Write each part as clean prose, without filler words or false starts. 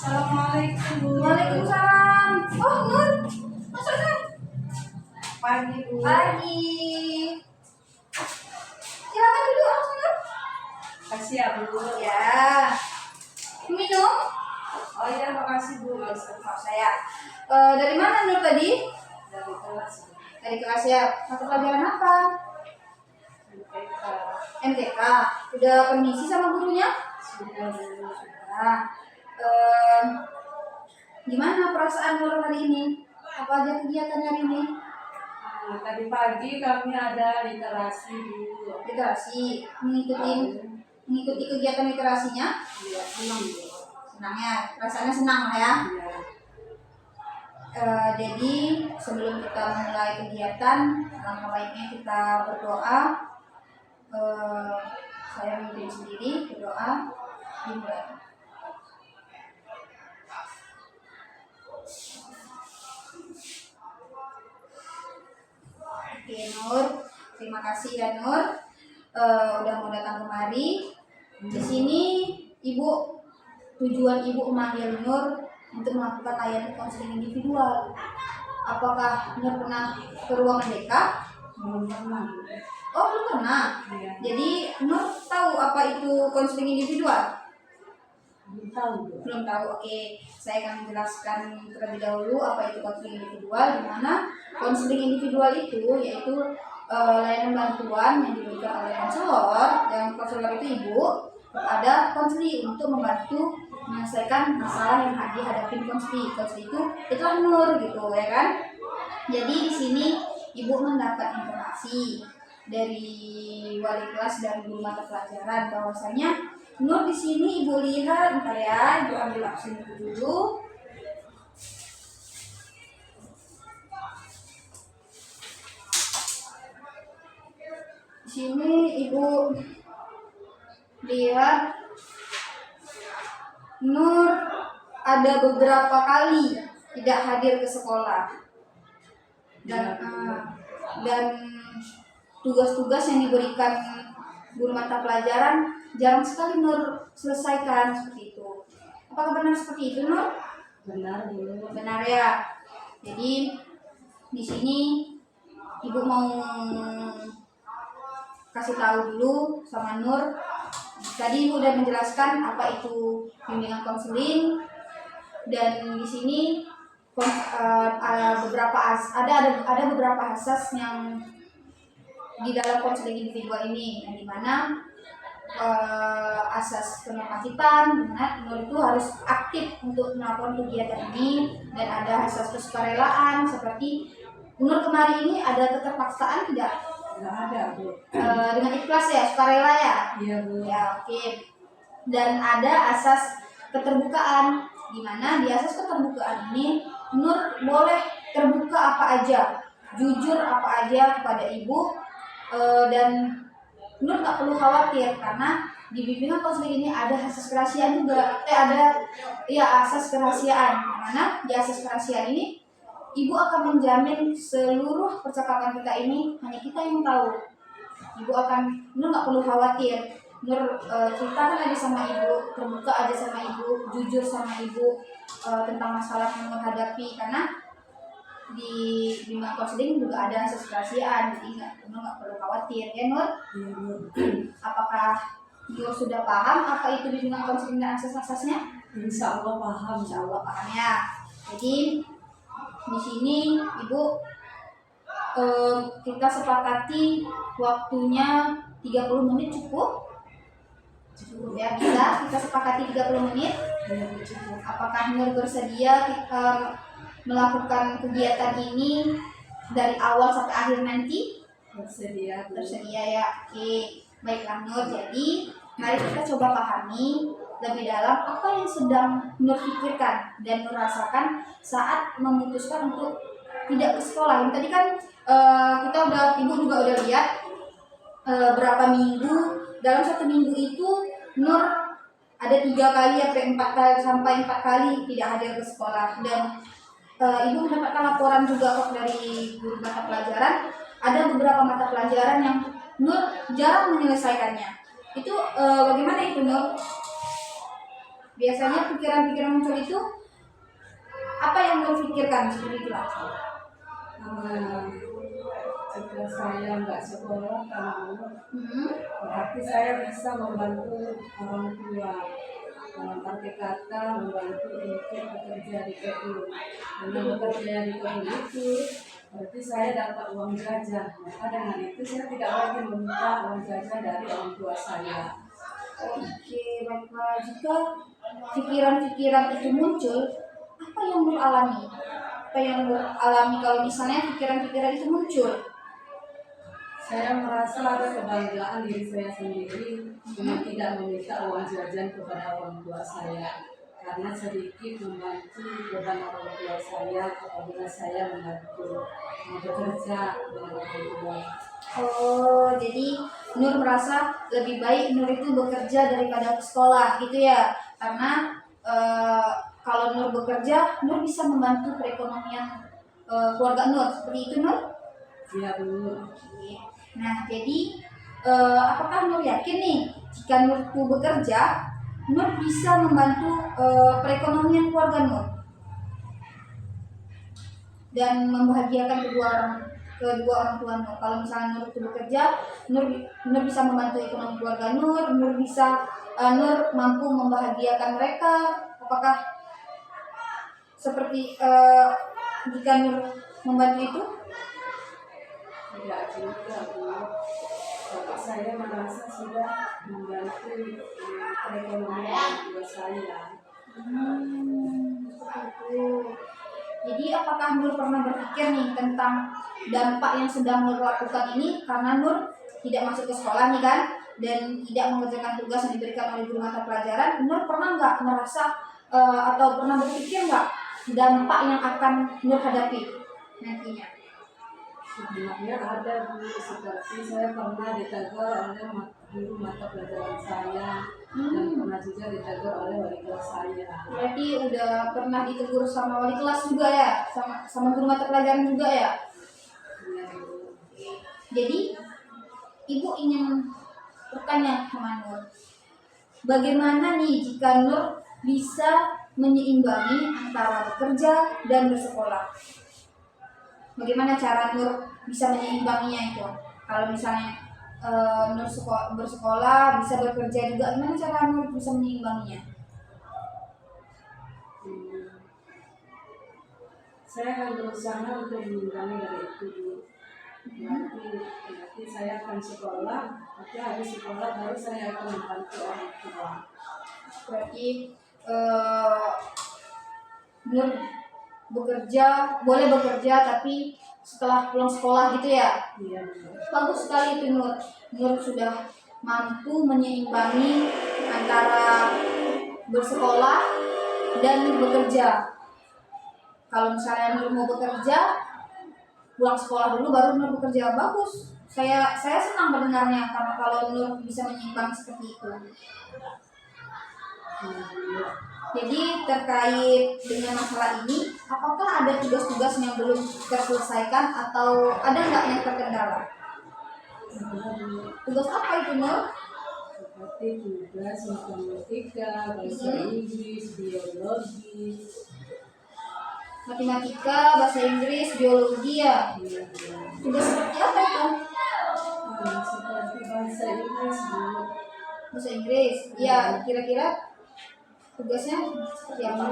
Assalamualaikum, Bu. Waalaikumsalam. Oh, Nur. Masuk. Pagi, Bu. Pagi. Silakan duduk langsung, Nur. Kasih ya, Bu. Ya. Minum? Oh iya, makasih, Bu. Maaf saya. Dari mana Nur tadi? Dari kelas Dari kelas ya. Mata pelajaran apa? MTK. MTK. Udah permisi sama gurunya? Sudah, Bu. Nah, gimana perasaan Nur hari ini? Apa aja kegiatan hari ini? Tadi pagi kami ada literasi, Bu. Literasi, mengikuti kegiatan literasinya. Iya, senang, Bu. Senang ya, rasanya senang lah ya. Iya. Jadi sebelum kita memulai kegiatan, alangkah baiknya kita berdoa. Saya memimpin sendiri berdoa dimulai. Oke Nur, terima kasih ya Nur, udah mau datang kemari. Di sini Ibu, tujuan Ibu memanggil Nur untuk melakukan layanan konseling individual. Apakah Nur pernah ke ruangan DK? Belum pernah, Bu. Oh belum pernah. Iya. Jadi Nur tahu apa itu konseling individual? Belum tahu, Bu. Belum tahu. Oke, saya akan menjelaskan terlebih dahulu apa itu konseling individual. Di mana konseling individual itu yaitu layanan bantuan yang diberikan oleh konselor, yang konselor itu ibu kepada konseli untuk membantu menyelesaikan masalah yang dihadapi konseli. Konseli itulah Nur gitu ya kan. Jadi di sini ibu mendapat informasi dari wali kelas dan guru mata pelajaran bahwasanya Nur di sini ibu lihat, bentar ya, ibu ambil absen dulu. Di sini ibu lihat Nur ada beberapa kali tidak hadir ke sekolah dan tugas-tugas yang diberikan guru mata pelajaran jarang sekali Nur selesaikan seperti itu. Apakah benar seperti itu Nur? Benar, Bu. Benar ya. Jadi di sini ibu mau kasih tahu dulu sama Nur. Tadi ibu udah menjelaskan apa itu bimbingan konseling dan di sini ada beberapa asas yang di dalam konseling individual ini, yang dimana asas penerbitan, Nur itu harus aktif untuk melakukan kegiatan ini, dan ada asas kesukarelaan seperti Nur kemarin ini ada keterpaksaan tidak? Nggak ada, Bu. Dengan ikhlas ya, sukarela ya? Iya, Bu. Ya oke. Dan ada asas keterbukaan, di mana di asas keterbukaan ini Nur boleh terbuka apa aja, jujur apa aja kepada ibu, dan Nur nggak perlu khawatir karena di bimbingan konseling ini ada asas kerahasiaan juga. Asas kerahasiaan. Mana di asas kerahasiaan ini ibu akan menjamin seluruh percakapan kita ini hanya kita yang tahu. Nur nggak perlu khawatir. Nur ceritakan aja sama ibu, terbuka aja sama ibu, jujur sama ibu tentang masalah yang Nur hadapi, karena di bimbingan konseling juga ada asas kerahasiaan, jadi Nur nggak perlu khawatir ya Nur. Iya, Bu. Apakah Nur sudah paham apa itu bimbingan konseling dan asas-asasnya? Insya Allah paham. Insya Allah paham ya. Jadi di sini ibu kita sepakati waktunya 30 menit cukup? Cukup ya, bisa kita sepakati 30 menit. Iya, Bu, cukup. Apakah Nur bersedia kita melakukan kegiatan ini dari awal sampai akhir nanti? Bersedia, Bu. Bersedia ya. Oke, baiklah Nur. Jadi mari kita coba pahami lebih dalam apa yang sedang Nur pikirkan dan Nur rasakan saat memutuskan untuk tidak ke sekolah. Yang tadi kan ibu juga udah lihat berapa minggu, dalam satu minggu itu Nur ada 3 kali sampai 4 kali tidak hadir ke sekolah, dan ibu mendapatkan laporan juga kok dari guru mata pelajaran, ada beberapa mata pelajaran yang Nur jarang menyelesaikannya. Itu bagaimana itu Nur? Biasanya pikiran-pikiran muncul itu apa yang Nur pikirkan seperti itu? Jika saya nggak sekolah karena Hmm. berarti saya bisa membantu orang tua, dalam arti kata membantu untuk bekerja di kebun. Dengan bekerja di kebun itu berarti saya dapat uang jajan. Maka dengan itu saya tidak lagi meminta uang jajan dari orang tua saya. Oke, baiklah. Jika pikiran-pikiran itu muncul, apa yang Nur alami? Apa yang Nur alami kalau misalnya pikiran-pikiran itu muncul? Saya merasa ada kebanggaan diri saya sendiri dengan tidak meminta uang jajan kepada orang tua saya, karena sedikit membantu beban orang tua saya apabila saya membantu bekerja dengan orang tua. Oh, jadi Nur merasa lebih baik Nur itu bekerja daripada ke sekolah gitu ya? Karena kalau Nur bekerja, Nur bisa membantu perekonomian keluarga Nur. Seperti itu, Nur? Dia dulu. Oke. Nah, jadi apakah Nur yakin nih jika Nur itu bekerja, Nur bisa membantu perekonomian keluarga Nur dan membahagiakan kedua orang tua Nur? Kalau misalnya Nur itu bekerja, Nur bisa membantu ekonomi keluarga Nur bisa Nur mampu membahagiakan mereka. Apakah seperti jika Nur membantu itu? Tidak juga, Bu. Bapak saya merasa sudah membantu perekonomian orang tua saya. Seperti itu. Jadi apakah Nur pernah berpikir nih tentang dampak yang sedang Nur lakukan ini, karena Nur tidak masuk ke sekolah nih kan, dan tidak mengerjakan tugas yang diberikan oleh guru mata pelajaran. Nur pernah nggak merasa atau pernah berpikir nggak dampak yang akan Nur hadapi nantinya? Sebenarnya ada, Bu, seperti saya pernah ditegur oleh guru mata pelajaran saya dan pernah juga ditegur oleh wali kelas saya. Berarti udah pernah ditegur sama wali kelas juga ya, sama guru mata pelajaran juga ya. Iya, Bu. Jadi Ibu ingin bertanya sama Nur, bagaimana nih jika Nur bisa menyeimbangi antara bekerja dan bersekolah? Bagaimana cara Nur bisa menyeimbanginya itu? Kalau misalnya Nur bersekolah, bisa bekerja juga, gimana cara Nur bisa menyeimbanginya? Saya akan berusaha untuk mengimbangi dari itu, Bu. Nanti saya akan sekolah, tapi habis sekolah baru saya akan membantu orang tua. Berarti Nur boleh bekerja tapi setelah pulang sekolah gitu ya. Iya, Bu. Bagus sekali itu Nur. Nur sudah mampu menyeimbangi antara bersekolah dan bekerja. Kalau misalnya Nur mau bekerja, pulang sekolah dulu baru Nur bekerja, bagus. Saya senang mendengarnya karena kalau Nur bisa menyeimbangi seperti itu. Jadi terkait dengan masalah ini, apakah ada tugas-tugas yang belum terselesaikan atau ada nggak yang terkendala? Tugas apa itu, Nur? Seperti tugas matematika, bahasa Inggris, biologi. Matematika, bahasa Inggris, biologi ya. Tugas seperti apa itu? Seperti bahasa Inggris, Bu. Bahasa Inggris. Ya, kira-kira tugasnya seperti apa?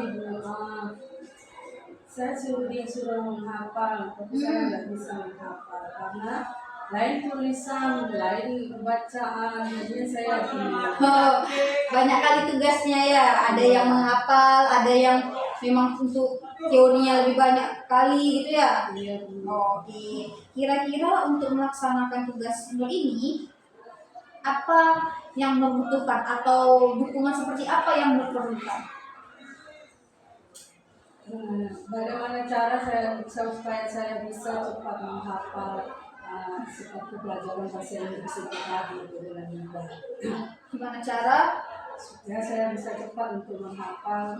Saya suruh menghafal, tapi saya nggak bisa menghafal karena lain tulisan, lain bacaan, jadi saya bingung. Oh, banyak kali tugasnya ya. Ada yang menghafal, ada yang memang untuk teorinya lebih banyak kali gitu ya. Iya, Bu. Oke. Kira-kira untuk melaksanakan tugas Nur ini, apa yang Nur butuhkan atau dukungan seperti apa yang Nur perlukan? Bagaimana cara supaya saya bisa cepat menghafal seperti pelajaran bahasa Inggris itu tadi dengan mudah. Gimana cara? Supaya saya bisa cepat untuk menghafal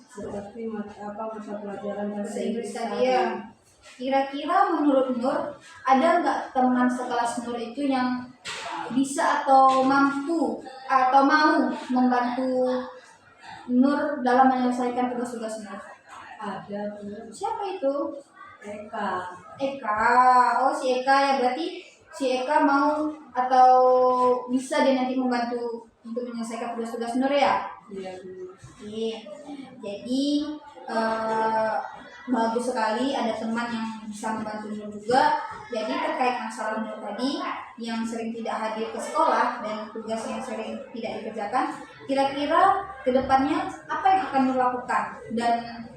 seperti mata pelajaran bahasa Inggris tadi ya. Kira-kira menurut Nur, ada nggak teman sekelas Nur itu yang bisa atau mampu atau mau membantu Nur dalam menyelesaikan tugas-tugas Nur? Ada Bu. Siapa itu? Eka. Eka. Oh, si Eka ya, berarti si Eka mau atau bisa dia nanti membantu untuk menyelesaikan tugas-tugas Nur ya? Iya Bu. Oke. Jadi bagus sekali ada teman yang bisa membantu Nur juga. Jadi terkait masalah Nur tadi yang sering tidak hadir ke sekolah dan tugas yang sering tidak dikerjakan, kira-kira kedepannya apa yang akan Nur lakukan dan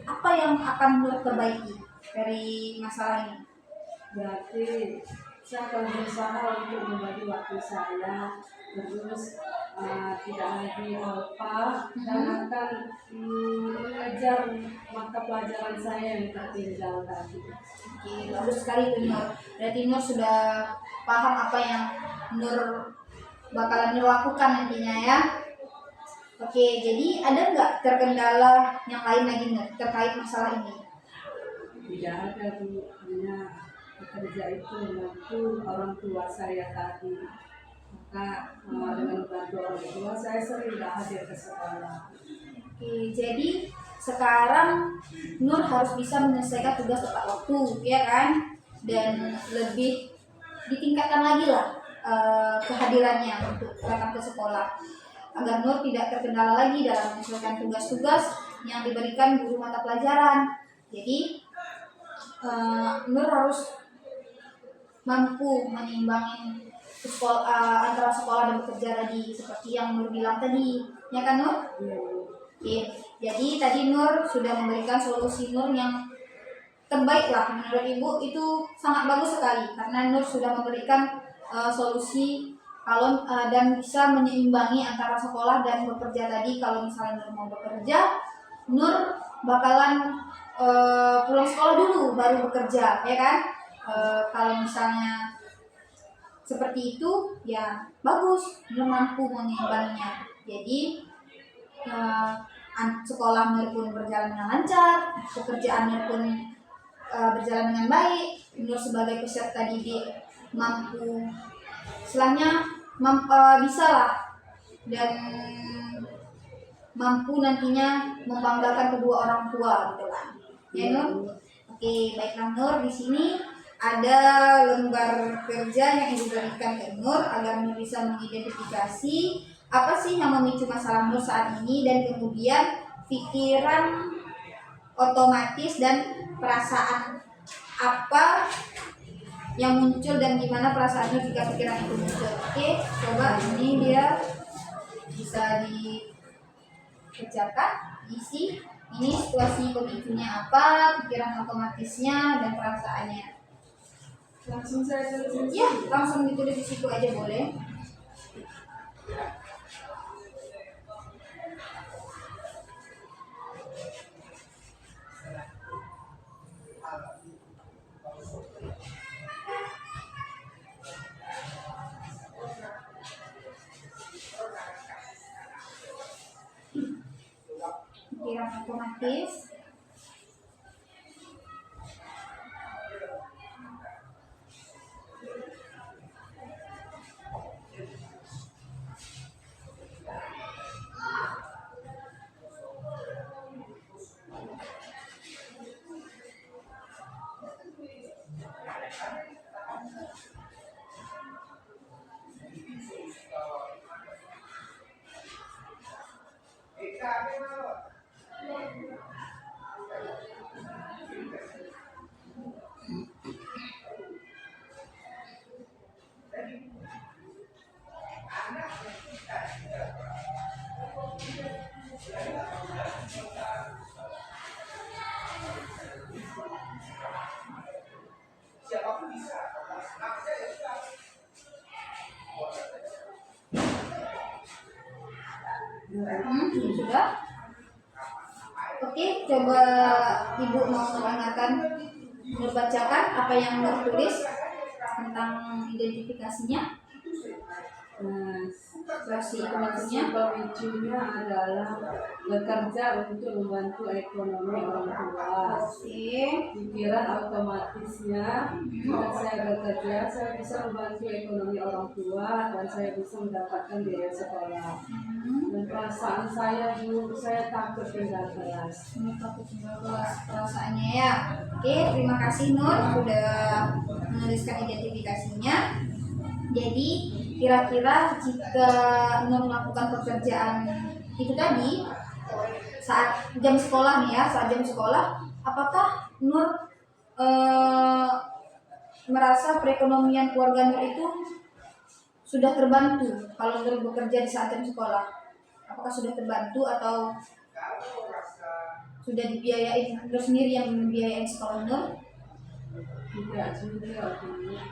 apa yang akan Nur perbaiki dari masalah ini? Berarti saya akan berusaha untuk membagi waktu saya, terus tidak lagi lupa dan akan mengejar mata pelajaran saya yang tertinggal tadi. Oke, bagus sekali tuh Nur. Berarti Nur sudah paham apa yang Nur bakalan Nur lakukan nantinya ya. Oke, jadi ada nggak terkendala yang lain lagi Nur terkait masalah ini? Tidak ada Bu, hanya bekerja itu membantu orang tua saya tadi. Maka dengan bantu orang tua saya sering tidak hadir ke sekolah. Oke, jadi sekarang Nur harus bisa menyelesaikan tugas tepat waktu, ya kan? Dan lebih ditingkatkan lagi lah kehadirannya untuk datang ke sekolah agar Nur tidak terkendala lagi dalam menyelesaikan tugas-tugas yang diberikan guru mata pelajaran. Jadi Nur harus mampu menyeimbangkan antara sekolah dan bekerja tadi seperti yang Nur bilang tadi, ya kan Nur? Iya Bu. Oke, jadi tadi Nur sudah memberikan solusi Nur yang terbaik lah menurut Ibu, itu sangat bagus sekali karena Nur sudah memberikan solusi kalau dan bisa menyeimbangi antara sekolah dan bekerja tadi. Kalau misalnya Nur mau bekerja, Nur bakalan pulang sekolah dulu baru bekerja, ya kan? Kalau misalnya seperti itu ya bagus, Nur mampu menyeimbanginya. Jadi sekolah Nur pun berjalan dengan lancar, pekerjaan Nur pun berjalan dengan baik. Nur sebagai peserta didik mampu istilahnya bisa lah dan mampu nantinya membanggakan kedua orang tua gitu kan. Ya Nur? Oke, baiklah Nur, di sini ada lembar kerja yang Ibu berikan ke Nur agar Nur bisa mengidentifikasi apa sih yang memicu masalah Nur saat ini dan kemudian pikiran otomatis dan perasaan apa yang muncul dan gimana perasaan Nur jika pikiran itu muncul. Oke, coba ini dia bisa dikerjakan, isi. Ini situasi pemicunya apa, pikiran otomatisnya dan perasaannya. Langsung saya tulis. Ya, langsung ditulis di situ aja boleh. Pikiran otomatis. Sudah? Oke, coba Ibu mau mendengarkan, membacakan apa yang Nur tulis tentang identifikasinya. Situasi pemicunya. Pemicunya adalah bekerja untuk membantu ekonomi orang tua. Oke. Pikiran otomatisnya, jika saya bekerja, saya bisa membantu ekonomi orang tua dan saya bisa mendapatkan biaya sekolah. Dan perasaan saya dulu, saya takut tinggal kelas. Ini takut tinggal kelas perasaannya ya. Oke, terima kasih Nur sudah menuliskan identifikasinya. Jadi kira-kira jika Nur melakukan pekerjaan itu tadi saat jam sekolah nih ya, saat jam sekolah, apakah Nur merasa perekonomian keluarga Nur itu sudah terbantu kalau Nur bekerja di saat jam sekolah? Apakah sudah terbantu atau sudah dibiayain Nur sendiri yang membiayain sekolah Nur? Tidak juga.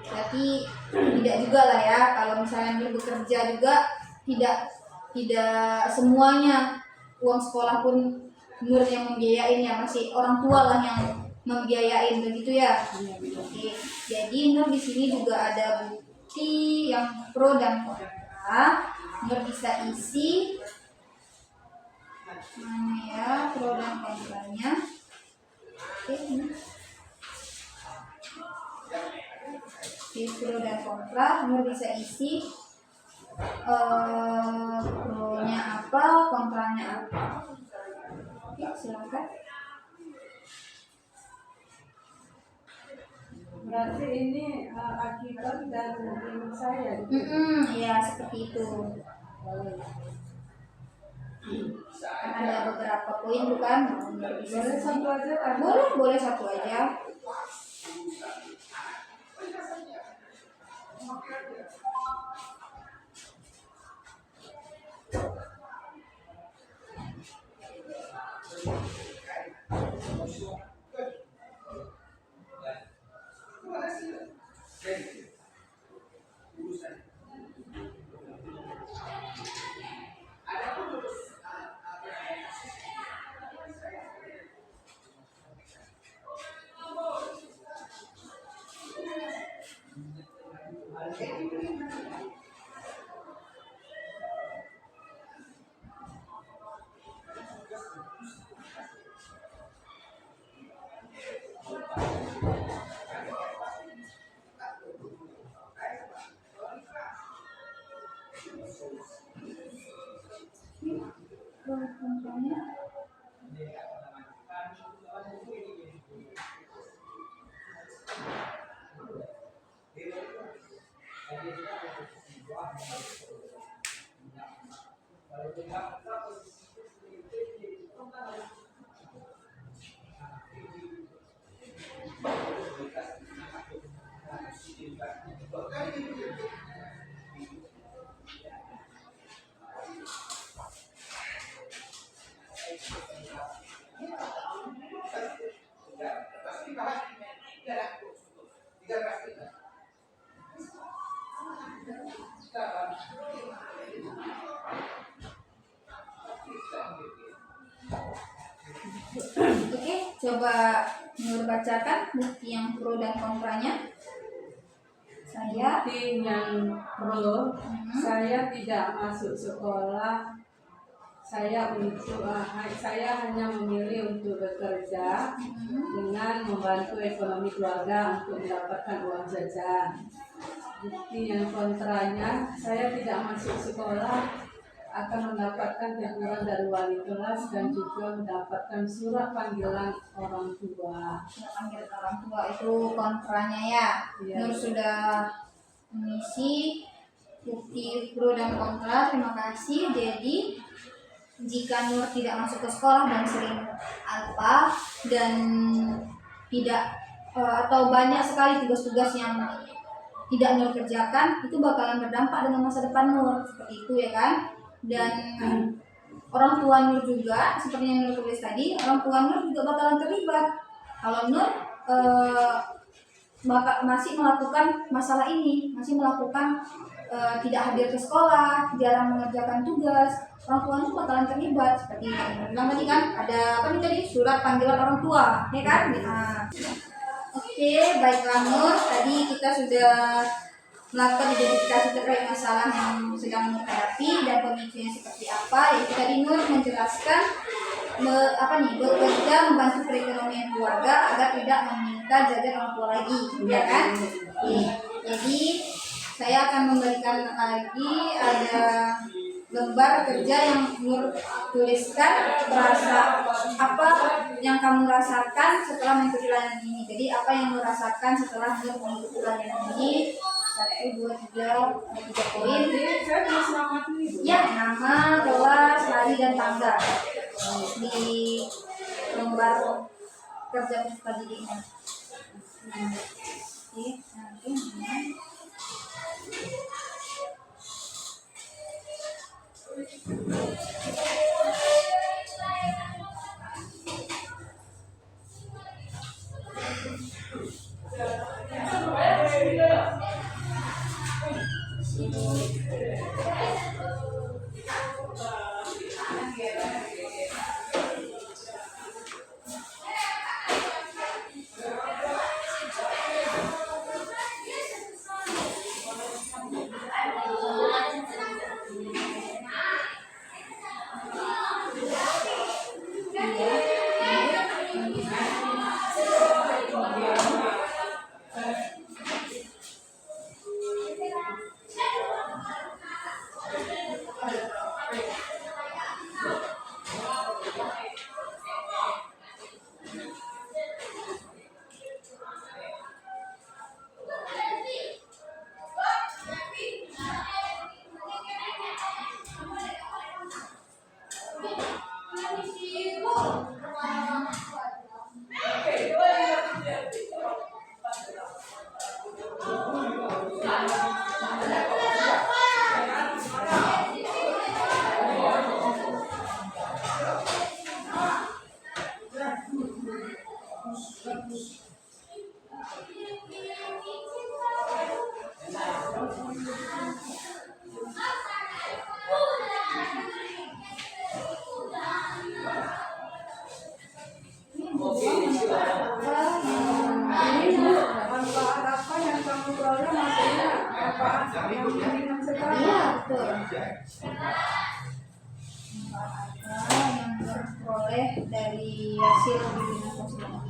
Berarti tidak juga lah ya, kalau misalnya Nur bekerja juga tidak semuanya uang sekolah pun Nur yang membiayain ya, masih orang tua lah yang membiayain begitu ya. Oke, jadi Nur di sini juga ada bukti yang pro dan kontra. Nur bisa isi mana ya pro dan kontranya. Oke, ini. Oke, pro dan kontra, Nur bisa isi pro-nya apa, kontranya apa. Oke, silakan. Berarti ini akibat dan ilmu saya. Ya seperti itu. Kan ada beberapa poin bukan? Boleh satu aja kan? Boleh satu aja. Oke, coba Nur bacakan bukti yang pro dan kontranya. Bukti yang pro, saya tidak masuk sekolah. Saya hanya memilih untuk bekerja dengan membantu ekonomi keluarga untuk mendapatkan uang jajan. Bukti yang kontranya, saya tidak masuk sekolah, akan mendapatkan teguran dari wali kelas dan juga mendapatkan surat panggilan orang tua. Surat panggilan orang tua itu kontranya ya. Iya. Nur sudah mengisi bukti pro dan kontra. Terima kasih. Jadi jika Nur tidak masuk ke sekolah dan sering alpa dan tidak atau banyak sekali tugas-tugas yang tidak Nur kerjakan, itu bakalan berdampak dengan masa depan Nur, seperti itu ya kan. Dan orang tua Nur juga, seperti yang Nur tulis tadi, orang tua Nur juga bakalan terlibat kalau Nur masih melakukan masalah ini, masih melakukan tidak hadir ke sekolah, jarang mengerjakan tugas. Orang tua Nur bakalan terlibat, seperti yang bilang tadi kan, ada apa nih tadi, surat panggilan orang tua, ya kan? Oke, baiklah Nur, tadi kita sudah melakukan identifikasi terkait masalah yang sedang Nur hadapi dan pemicunya seperti apa. Yaitu tadi Nur menjelaskan bekerja membantu perekonomian keluarga agar tidak meminta jajan orang tua lagi, ya kan? Oke. Jadi saya akan memberikan lagi ada lembar kerja yang Nur tuliskan apa yang kamu rasakan setelah mengikuti layanan ini. Jadi apa yang Nur rasakan setelah Nur mengikuti layanan ini? Saya 3 poin. Ya, nama, kelas, hari dan tanggal di lembar kerja peserta didik. Oke, nanti iya, betul. Apa yang diperoleh dari hasil bimbingan konseling?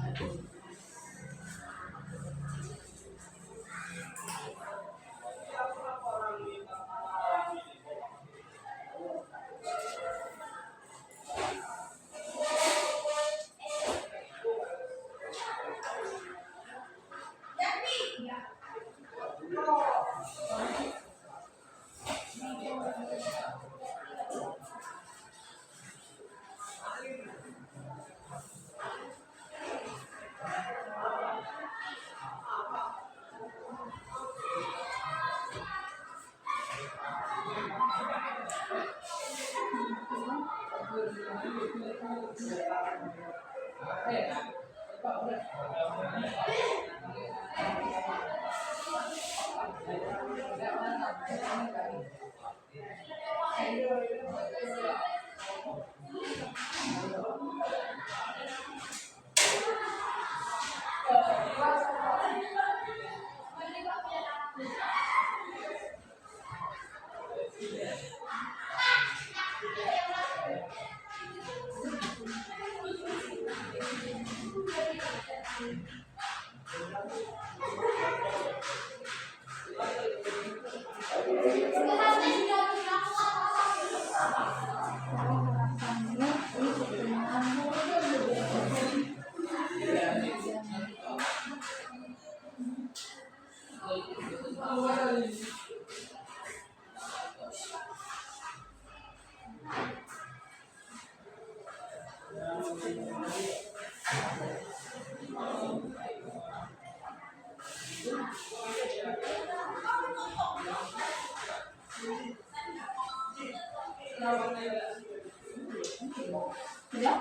Sudah?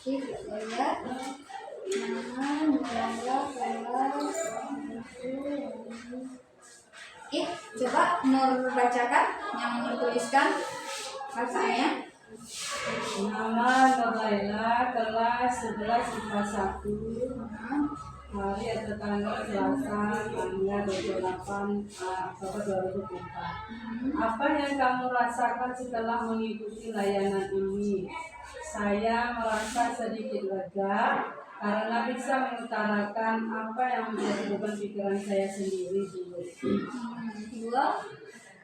Kita lihat nama, tanggal, kelas. Coba Nur bacakan yang Nur tuliskan rasanya. Nama Nur Laila, kelas 11 IPA 1. hari ada tanggal Selasa tanggal 28 Oktober 2004. Apa yang kamu rasakan setelah mengikuti layanan ini? Saya merasa sedikit lega karena bisa mengutarakan apa yang menjadi beban pikiran saya sendiri dulu. Dua.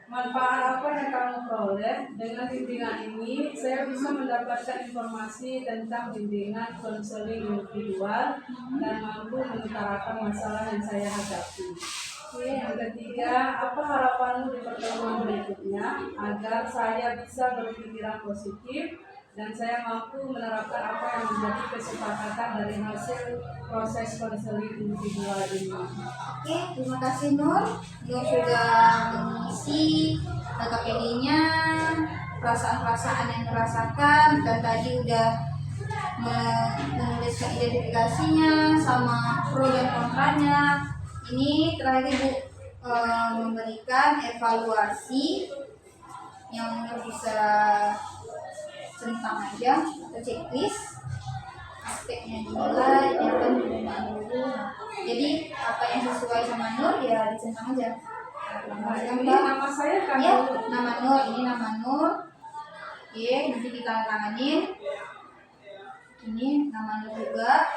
Manfaat apa yang kamu peroleh dengan bimbingan ini? Saya bisa mendapatkan informasi tentang bimbingan konseling individual dan mampu mengutarakan masalah yang saya hadapi. Yang ketiga, apa harapanmu di pertemuan berikutnya agar saya bisa berpikiran positif dan saya mampu menerapkan apa yang menjadi kesepakatan dari hasil proses konseling individual ini. Oke, terima kasih Nur. Nur sudah mengisi KPD-nya, perasaan-perasaan yang dirasakan, dan tadi udah menuliskan identifikasinya sama pro dan kontranya. Ini terakhir Ibu memberikan evaluasi yang bisa centang aja atau checklist aspeknya dinilai dan penggunaan dulu. Jadi apa yang sesuai sama Nur ya dicentang aja. Ini nama saya kan? Ya, nama Nur, ini nama Nur. Oke, nanti ditandatanganin. Ini nama Nur juga.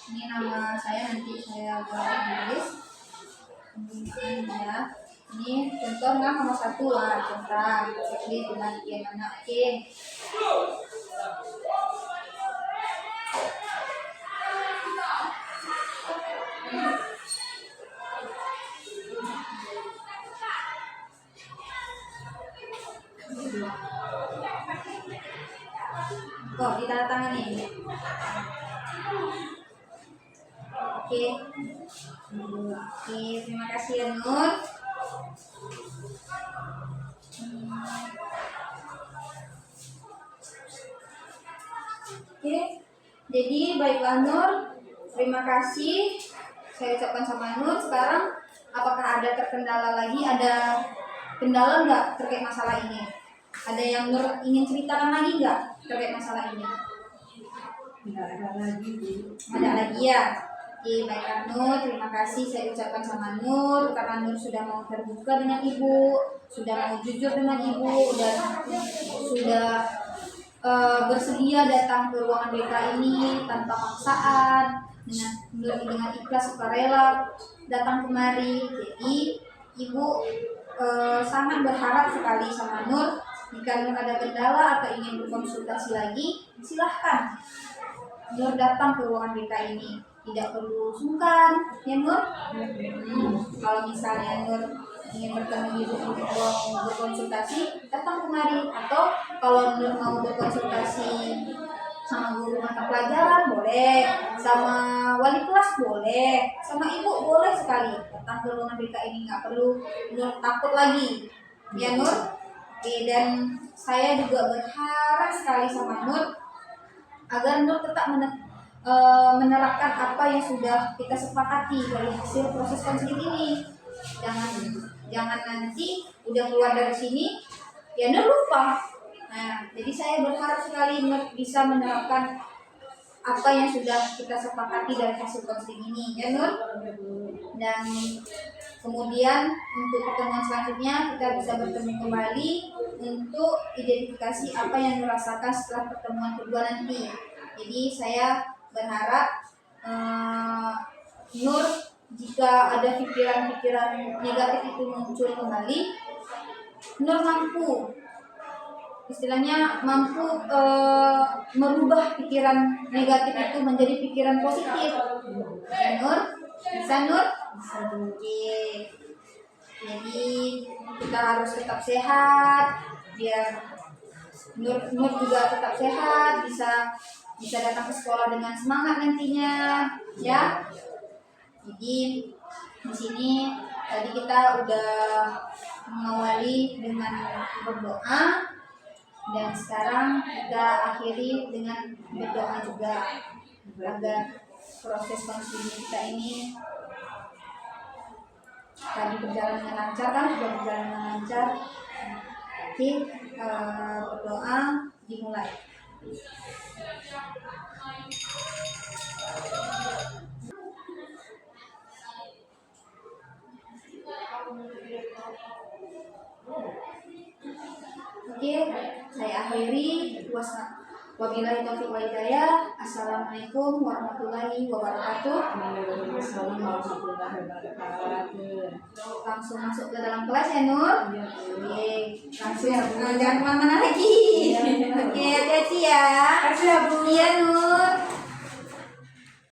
Ini nama saya, nanti saya tulis. Penggunaan ya. Ini contoh nomor 1 lah, centang. Checklist dengan yang mana? Oke. Oh, ditandatangani. Oke. Oke, terima kasih ya Nur. Oke. Jadi baiklah Nur, terima kasih. Saya ucapkan sama Nur. Sekarang apakah ada terkendala lagi? Ada kendala nggak terkait masalah ini? Ada yang Nur ingin ceritakan lagi nggak terkait masalah ini? Tidak ada lagi. Ada lagi ya? Oke, baiklah Nur, terima kasih saya ucapkan sama Nur karena Nur sudah mau terbuka dengan Ibu, sudah mau jujur dengan Ibu, dan sudah bersedia datang ke ruangan BK ini tanpa paksaan, dengan ikhlas sukarela datang kemari. Jadi Ibu sangat berharap sekali sama Nur. Jika Nur ada kendala atau ingin berkonsultasi lagi, silahkan Nur datang ke ruangan BK ini. Tidak perlu sungkan, ya Nur. Kalau misalnya Nur ingin bertemu Ibu untuk mau berkonsultasi, datang kemari. Atau kalau Nur mau berkonsultasi sama guru mata pelajaran boleh, sama wali kelas boleh, sama ibu boleh sekali. Datang ke ruangan BK ini, nggak perlu Nur takut lagi, ya Nur. Oke, dan saya juga berharap sekali sama Nur agar Nur tetap menerapkan apa yang sudah kita sepakati dari hasil proses konseling ini. Jangan nanti udah keluar dari sini ya Nur lupa. Nah, jadi saya berharap sekali Nur bisa menerapkan apa yang sudah kita sepakati dari hasil konseling ini, ya Nur. Dan kemudian untuk pertemuan selanjutnya kita bisa bertemu kembali untuk identifikasi apa yang Nur rasakan setelah pertemuan kedua nanti. Jadi saya berharap Nur, jika ada pikiran-pikiran negatif itu muncul kembali, Nur mampu, istilahnya mampu merubah pikiran negatif itu menjadi pikiran positif. Ya Nur, bisa Nur? Oke. Jadi kita harus tetap sehat biar Nur juga tetap sehat, bisa datang ke sekolah dengan semangat nantinya, ya. Jadi di sini tadi kita udah mengawali dengan berdoa, dan sekarang kita akhiri dengan berdoa juga agar proses konseling kita ini tadi berjalan dengan lancar, kan sudah berjalan dengan lancar. Oke, berdoa dimulai. Oke, saya akhiri. Wabillahi taufiq wal hidayah. Assalamualaikum warahmatullahi wabarakatuh. Waalaikumsalam warahmatullahi wabarakatuh. Langsung masuk ke dalam kelas ya Nur. Iya, Bu. Oke, langsung jangan kemana-mana lagi. Iya, iya. Oke, hati-hati ya. Kasih ya, Bu. Iya Nur.